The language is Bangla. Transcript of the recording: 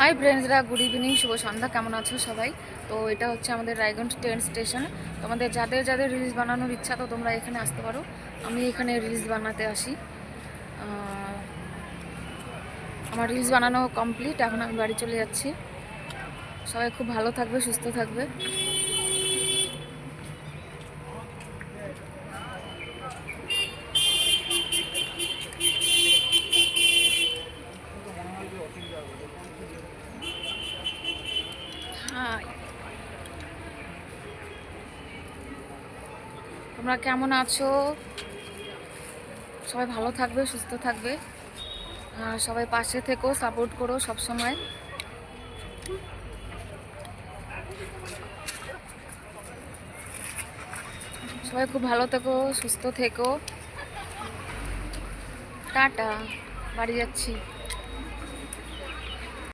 হাই ফ্রেন্ডসরা, গুড ইভিনিং, শুভ সন্ধ্যা। কেমন আছো সবাই? তো এটা হচ্ছে আমাদের রায়গঞ্জ ট্রেন স্টেশন। তোমাদের যাদের যাদের রিলস বানানোর ইচ্ছা তো তোমরা এখানে আসতে পারো। আমি এখানে রিলস বানাতে আসি। আমার রিলস বানানো কমপ্লিট, এখন আমি বাড়ি চলে যাচ্ছি। সবাই খুব ভালো থাকবে, সুস্থ থাকবে। হাই, তোমরা কেমন আছো? সবাই ভালো থাকবে, সুস্থ থাকবে। সবাই পাশে থেকো, সাপোর্ট করো সব সময়। সবাই খুব ভালো থেকো, সুস্থ থেকো। টাটা, বাড়ি যাচ্ছি।